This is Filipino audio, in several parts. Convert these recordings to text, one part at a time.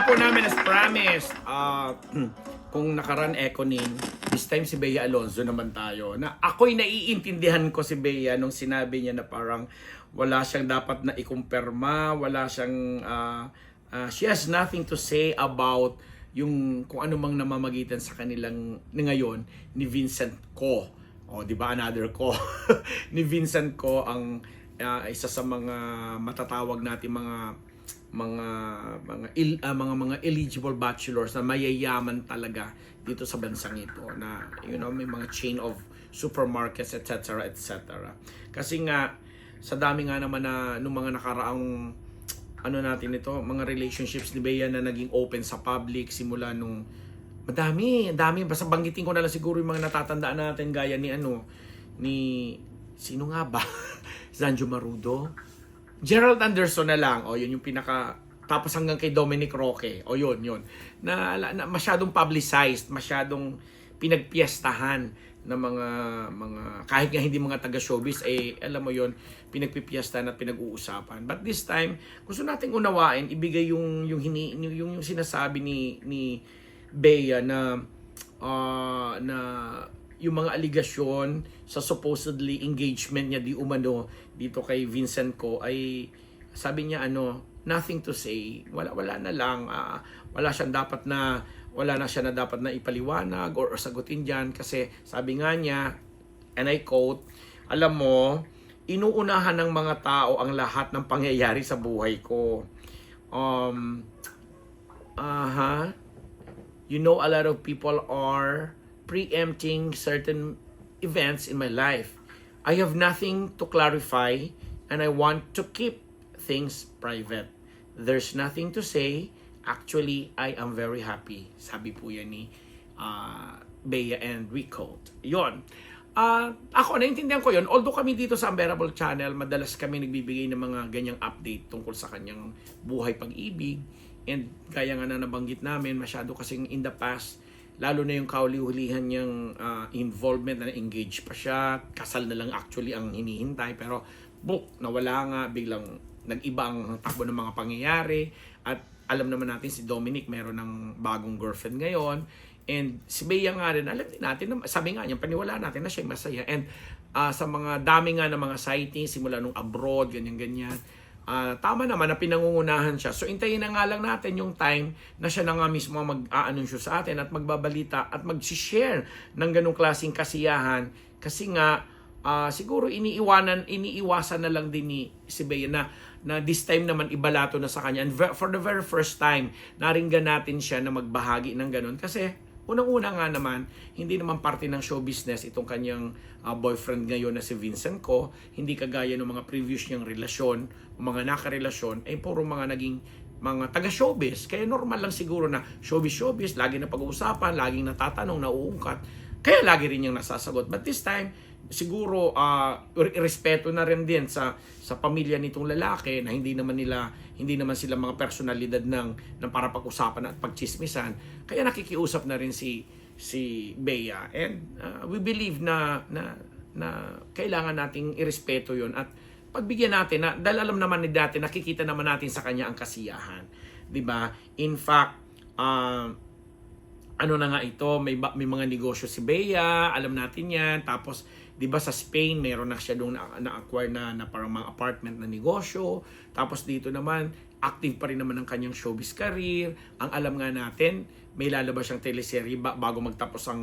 po namin as promised, kung nakaran Econin, this time si Bea Alonzo naman tayo. Na ako'y naiintindihan ko si Bea nung sinabi niya na parang wala siyang dapat na ikumpirma, wala siyang, she has nothing to say about yung kung ano mang namamagitan sa kanilang ngayon ni Vincent Co. O, di ba, another ko. Ni Vincent Co ang isa sa mga matatawag natin mga eligible bachelors na mayayaman talaga dito sa bansang ito na may mga chain of supermarkets etc. Kasi nga sa dami nga naman na nung mga nakaraang natin ito, mga relationships ni Bea na naging open sa public simula nung madami basta banggitin ko na lang siguro yung mga natatandaan natin gaya ni ni sino nga ba? Zanjo Marudo, Gerald Anderson na lang. O, yun yung pinaka... Tapos hanggang kay Dominic Roque. O, yun. Na masyadong publicized, masyadong pinagpiestahan ng mga kahit nga hindi mga taga-showbiz, alam mo yun, pinagpipiestahan at pinag-uusapan. But this time, gusto nating unawain, ibigay yung sinasabi ni Bea na yung mga aligasyon sa supposedly engagement niya di umano dito kay Vincent Co ay sabi niya nothing to say, wala na lang, wala na siya na dapat na ipaliwanag or sagutin diyan kasi sabi nga niya, and I quote, alam mo, inuunahan ng mga tao ang lahat ng pangyayari sa buhay ko. You know, a lot of people are preempting certain events in my life. I have nothing to clarify and I want to keep things private. There's nothing to say. Actually, I am very happy. Sabi po yan ni Bea and we quote. Yun. Ako, naintindihan ko yun. Although kami dito sa Unbearable Channel, madalas kami nagbibigay ng mga ganyang update tungkol sa kanyang buhay pag-ibig. And kaya nga na nabanggit namin, masyado kasing in the past, lalo na yung kauli-hulihan niyang involvement na engaged pa siya, kasal na lang actually ang hinihintay, pero nawala nga, biglang nag-iba ang takbo ng mga pangyayari, at alam naman natin si Dominic meron ng bagong girlfriend ngayon, and si Bea nga rin, alam din natin, sabi nga niya, paniwala natin na siya masaya, and sa mga dami nga ng mga sightings, simula nung abroad, ganyan-ganyan, tama naman na pinangungunahan siya. So, intayin na nga lang natin yung time na siya na nga mismo mag-aanunsyo sa atin at magbabalita at mag-share ng ganung klaseng kasiyahan. Kasi nga, siguro iniiwasan na lang din ni si Bea na this time naman ibalato na sa kanya. And for the very first time, naringgan natin siya na magbahagi ng ganun. Kasi, unang-una nga naman, hindi naman parte ng show business itong kanyang boyfriend ngayon na si Vincent Co. Hindi kagaya ng mga previous niyang relasyon, mga nakarelasyon, puro mga naging mga taga-showbiz. Kaya normal lang siguro na showbiz, lagi na pag-uusapan, laging natatanong, nauungkat. Kaya lagi rin niyang nasasagot. But this time, siguro respeto na rin din sa pamilya nitong lalaki na hindi naman sila mga personalidad ng para pag-usapan at pagchismisan. Kaya nakikiusap na rin si Bea, and we believe na kailangan nating irespeto 'yon at pagbigyan natin na dahil alam naman ni dati, nakikita naman natin sa kanya ang kasiyahan, 'di ba? In fact, na nga ito, may mga negosyo si Bea, alam natin 'yan. Tapos 'di ba sa Spain, mayroon na siya doon na-acquire na parang mga apartment na negosyo. Tapos dito naman, active pa rin naman ang kanyang showbiz career. Ang alam nga natin, may lalabas siyang teleserye bago magtapos ang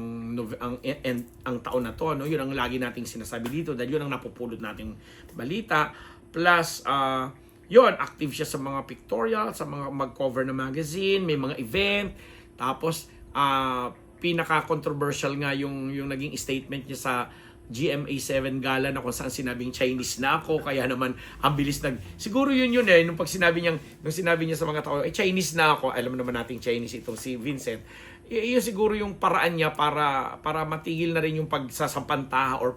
taon na to, no? 'Yun ang lagi nating sinasabi dito dahil 'yun ang napupulot nating balita. Plus yun, active siya sa mga pictorial, sa mga mag-cover na magazine, may mga event. Tapos pinaka-controversial nga yung naging statement niya sa GMA7 Gala na kung saan sinabing Chinese na ako, kaya naman ang bilis siguro yun nung sinabi niya sa mga tao, Chinese na ako, alam naman nating Chinese itong si Vincent. Yun siguro yung paraan niya para matigil na rin yung pagsasampantaha or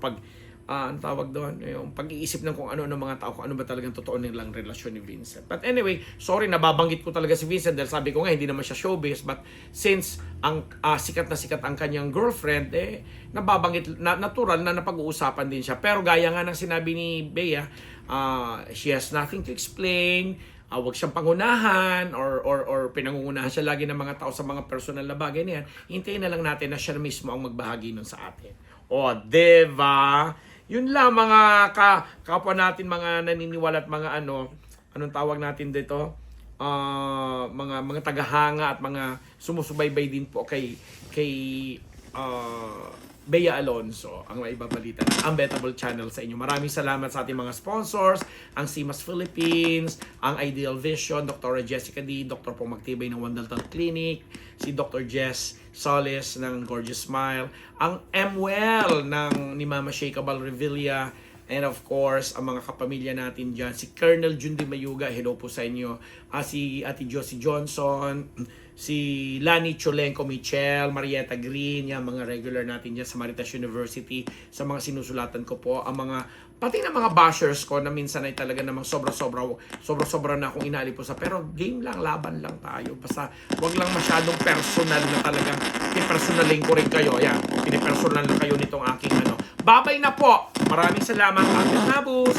ang tawag doon, yung pag-iisip ng kung ano ng mga tao, kung ano ba talagang totoo nilang relasyon ni Vincent. But anyway, sorry, nababanggit ko talaga si Vincent dahil sabi ko nga, hindi naman siya showbiz. But since ang sikat na sikat ang kanyang girlfriend, nababanggit, natural na napag-uusapan din siya. Pero gaya nga ng sinabi ni Bea, she has nothing to explain. wag siyang pangunahan or pinangungunahan siya lagi ng mga tao sa mga personal na bagay na yan. Hintayin na lang natin na siya mismo ang magbahagi nun sa atin. O, diba? Yun lang mga kapwa natin, mga naniniwala at mga anong tawag natin dito? Mga tagahanga at mga sumusubaybay din po kay Bea Alonso, ang maibabalita ng Unbettable Channel sa inyo. Maraming salamat sa ating mga sponsors, ang CMAS Philippines, ang Ideal Vision, Dr. Jessica D, Dr. Pong Magtibay ng Wandalton Clinic, si Dr. Jess Solis ng Gorgeous Smile, ang MWell ni Mama Shakeable Revilla, and of course, ang mga kapamilya natin dyan, si Colonel Jundi Mayuga, hello po sa inyo, si Ate Josie Johnson, si Lani Cholenko Michel, Marietta Green, yan mga regular natin dyan sa Maritas University, sa mga sinusulatan ko po, ang mga, pati na mga bashers ko na minsan ay talaga namang sobra-sobra na akong inalipusa. Pero game lang, laban lang tayo. Basta wag lang masyadong personal na talagang pipersonalin ko rin kayo. Yan, pinipersonal na kayo nitong aking Babay na po! Maraming salamat, Ate Nabus!